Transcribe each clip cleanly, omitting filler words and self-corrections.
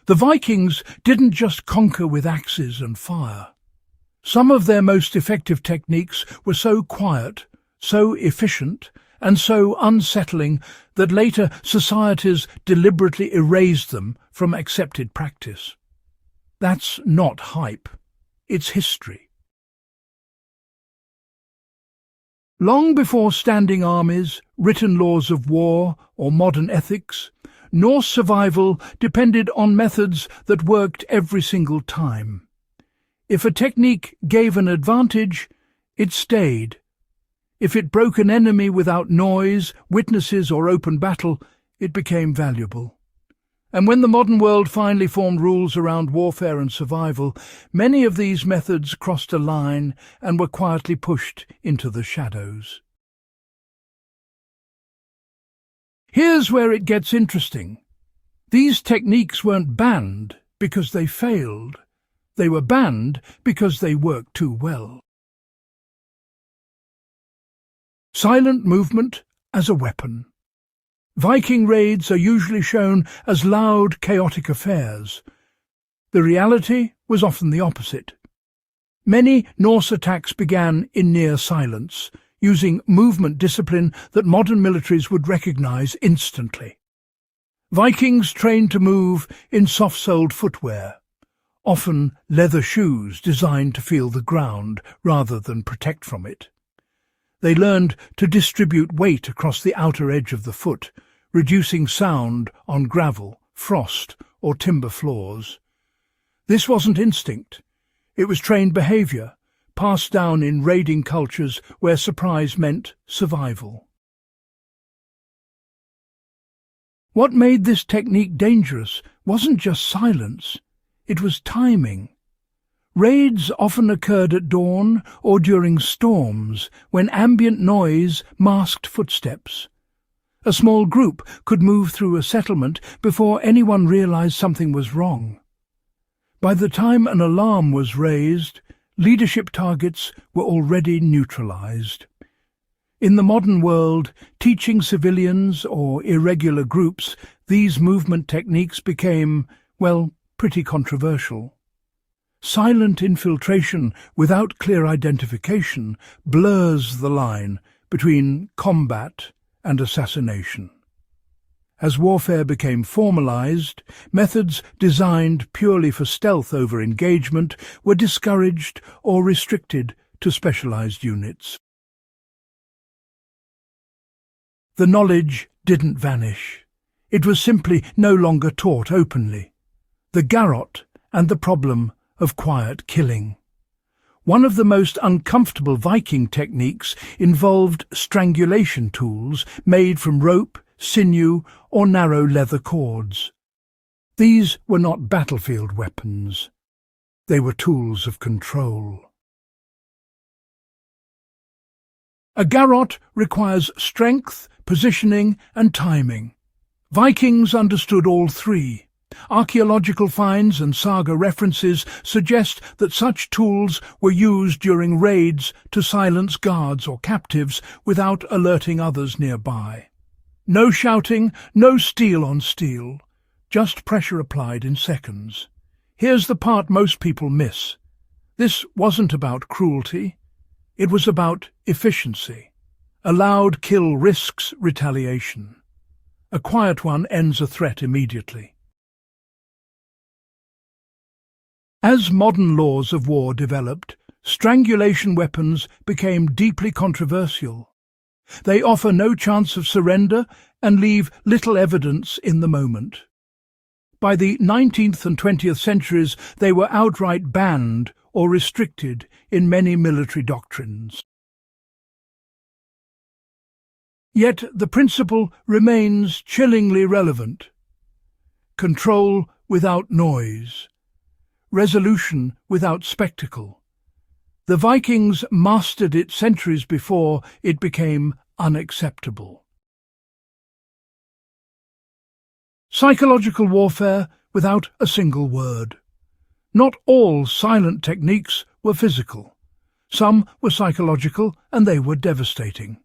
The Vikings didn't just conquer with axes and fire. Some of their most effective techniques were so quiet, so efficient, and so unsettling that later societies deliberately erased them from accepted practice. That's not hype, it's history. Long before standing armies, written laws of war, or modern ethics, Norse survival depended on methods that worked every single time. If a technique gave an advantage, it stayed. If it broke an enemy without noise, witnesses, or open battle, it became valuable. And when the modern world finally formed rules around warfare and survival, many of these methods crossed a line and were quietly pushed into the shadows. Here's where it gets interesting. These techniques weren't banned because they failed. They were banned because they worked too well. Silent movement as a weapon. Viking raids are usually shown as loud, chaotic affairs. The reality was often the opposite. Many Norse attacks began in near silence, using movement discipline that modern militaries would recognize instantly. Vikings trained to move in soft-soled footwear, often leather shoes designed to feel the ground rather than protect from it. They learned to distribute weight across the outer edge of the foot, reducing sound on gravel, frost, or timber floors. This wasn't instinct. It was trained behavior, passed down in raiding cultures where surprise meant survival. What made this technique dangerous wasn't just silence, it was timing. Raids often occurred at dawn or during storms, when ambient noise masked footsteps. A small group could move through a settlement before anyone realized something was wrong. By the time an alarm was raised, leadership targets were already neutralized. In the modern world, teaching civilians or irregular groups these movement techniques became, well, pretty controversial. Silent infiltration without clear identification blurs the line between combat and assassination. As warfare became formalized, methods designed purely for stealth over engagement were discouraged or restricted to specialized units. The knowledge didn't vanish. It was simply no longer taught openly. The garrote and the problem of quiet killing. One of the most uncomfortable Viking techniques involved strangulation tools made from rope, sinew, or narrow leather cords. These were not battlefield weapons. They were tools of control. A garrote requires strength, positioning, and timing. Vikings understood all three. Archaeological finds and saga references suggest that such tools were used during raids to silence guards or captives without alerting others nearby. No shouting, no steel on steel, just pressure applied in seconds. Here's the part most people miss. This wasn't about cruelty, it was about efficiency. A loud kill risks retaliation. A quiet one ends a threat immediately. As modern laws of war developed, strangulation weapons became deeply controversial. They offer no chance of surrender and leave little evidence in the moment. By the 19th and 20th centuries, they were outright banned or restricted in many military doctrines. Yet the principle remains chillingly relevant. Control without noise. Resolution without spectacle. The Vikings mastered it centuries before it became unacceptable. Psychological warfare without a single word. Not all silent techniques were physical. Some were psychological, and they were devastating.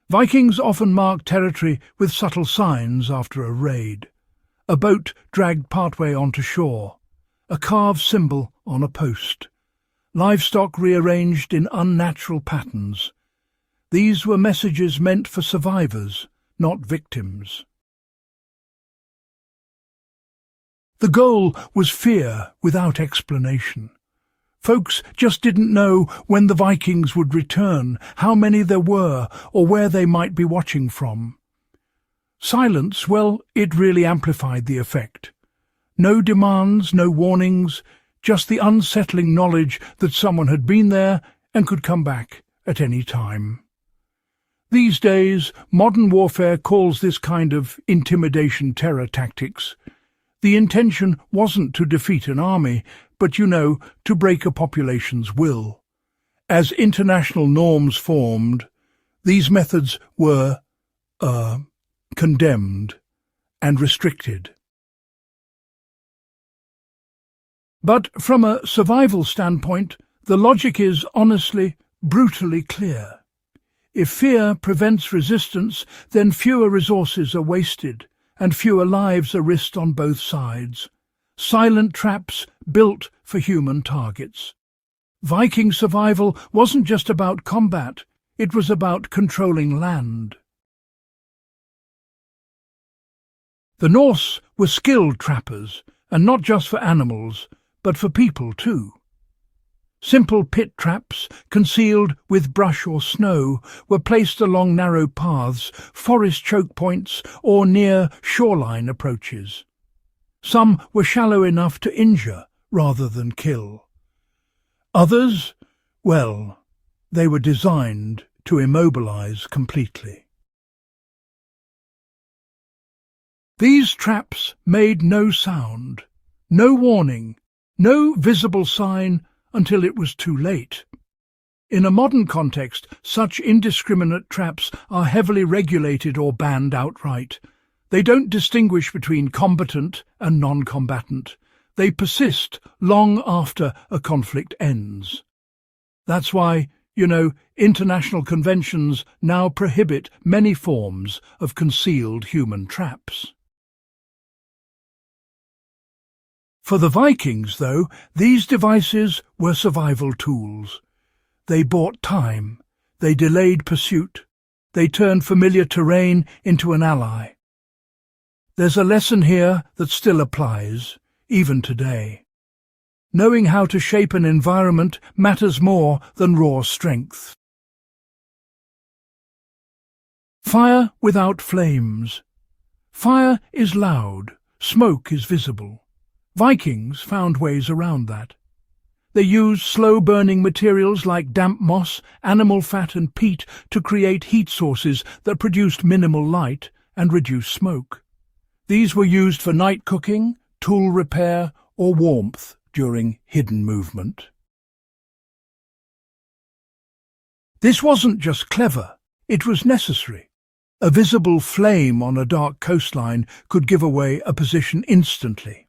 Vikings often marked territory with subtle signs after a raid. a boat dragged partway onto shore, a carved symbol on a post, livestock rearranged in unnatural patterns. These were messages meant for survivors, not victims. The goal was fear without explanation. Folks just didn't know when the Vikings would return, how many there were, or where they might be watching from. Silence, well, it really amplified the effect. No demands, no warnings, just the unsettling knowledge that someone had been there and could come back at any time. These days, modern warfare calls this kind of intimidation terror tactics. The intention wasn't to defeat an army, but, to break a population's will. As international norms formed, these methods were, condemned and restricted. But from a survival standpoint, the logic is honestly, brutally clear. If fear prevents resistance, then fewer resources are wasted, and fewer lives are risked on both sides. Silent traps built for human targets. Viking survival wasn't just about combat, it was about controlling land. The Norse were skilled trappers, and not just for animals, but for people too. Simple pit traps, concealed with brush or snow, were placed along narrow paths, forest choke points, or near shoreline approaches. Some were shallow enough to injure rather than kill. Others, well, they were designed to immobilize completely. These traps made no sound, no warning, no visible sign until it was too late. In a modern context, such indiscriminate traps are heavily regulated or banned outright. They don't distinguish between combatant and non-combatant. They persist long after a conflict ends. That's why, international conventions now prohibit many forms of concealed human traps. For the Vikings, though, these devices were survival tools. They bought time, they delayed pursuit, they turned familiar terrain into an ally. There's a lesson here that still applies, even today. Knowing how to shape an environment matters more than raw strength. Fire without flames. Fire is loud, smoke is visible. Vikings found ways around that. They used slow-burning materials like damp moss, animal fat and peat to create heat sources that produced minimal light and reduced smoke. These were used for night cooking, tool repair, or warmth during hidden movement. This wasn't just clever, it was necessary. A visible flame on a dark coastline could give away a position instantly.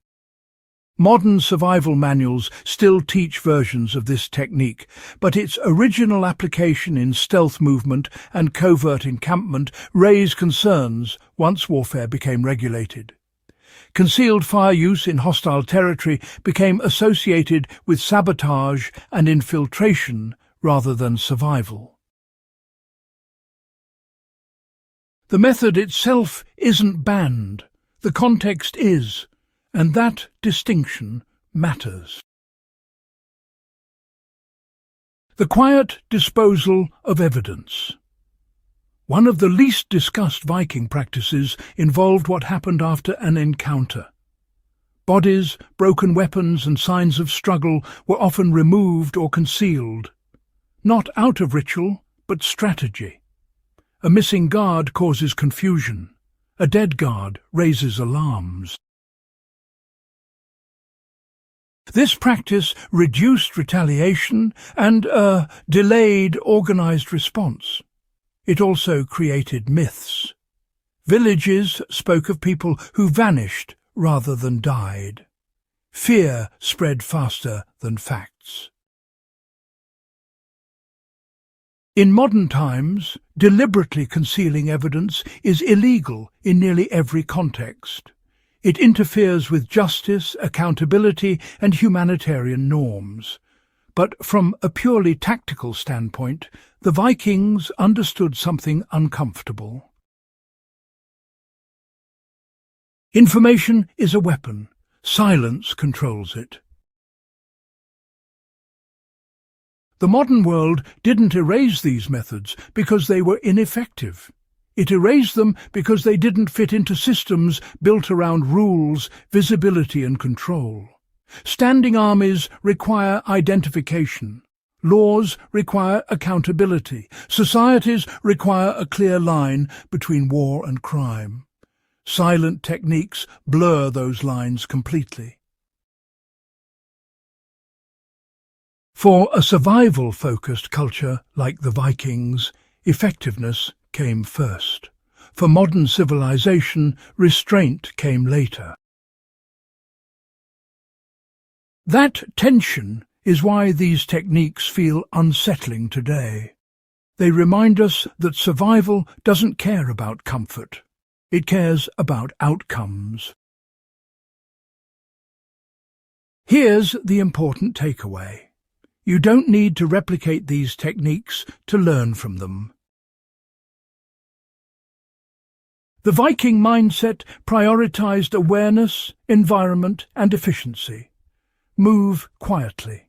Modern survival manuals still teach versions of this technique, but its original application in stealth movement and covert encampment raised concerns once warfare became regulated. Concealed fire use in hostile territory became associated with sabotage and infiltration rather than survival. The method itself isn't banned, the context is, and that distinction matters. The quiet disposal of evidence. One of the least discussed Viking practices involved what happened after an encounter. Bodies, broken weapons and signs of struggle were often removed or concealed, not out of ritual, but strategy. A missing guard causes confusion. A dead guard raises alarms. This practice reduced retaliation and delayed organized response. It also created myths. Villages spoke of people who vanished rather than died. Fear spread faster than facts. In modern times, deliberately concealing evidence is illegal in nearly every context. It interferes with justice, accountability, and humanitarian norms. But from a purely tactical standpoint, the Vikings understood something uncomfortable. Information is a weapon. Silence controls it. The modern world didn't erase these methods because they were ineffective. It erased them because they didn't fit into systems built around rules, visibility and control. Standing armies require identification. Laws require accountability. Societies require a clear line between war and crime. Silent techniques blur those lines completely. For a survival-focused culture like the Vikings, effectiveness came first. For modern civilization, restraint came later. That tension is why these techniques feel unsettling today. They remind us that survival doesn't care about comfort. It cares about outcomes. Here's the important takeaway. You don't need to replicate these techniques to learn from them. The Viking mindset prioritized awareness, environment, and efficiency. Move quietly.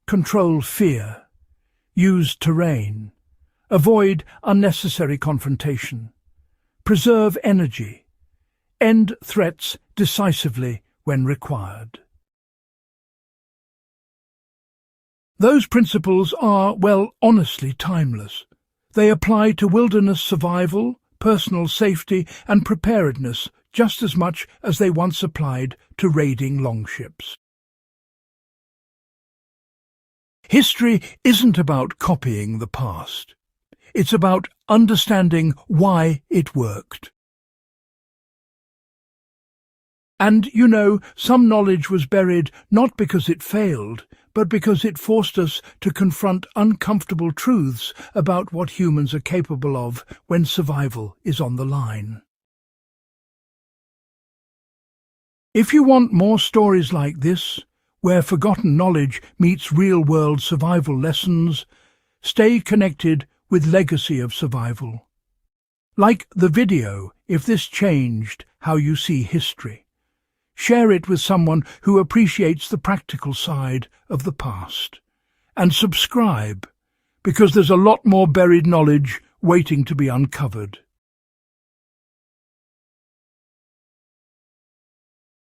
Control fear. Use terrain. Avoid unnecessary confrontation. Preserve energy. End threats decisively when required. Those principles are, well, honestly timeless. They apply to wilderness survival, personal safety and preparedness just as much as they once applied to raiding longships. History isn't about copying the past. It's about understanding why it worked. And, you know, some knowledge was buried not because it failed, but because it forced us to confront uncomfortable truths about what humans are capable of when survival is on the line. If you want more stories like this, where forgotten knowledge meets real-world survival lessons, stay connected with Legacy of Survival. Like the video if this changed how you see history. Share it with someone who appreciates the practical side of the past. And subscribe, because there's a lot more buried knowledge waiting to be uncovered.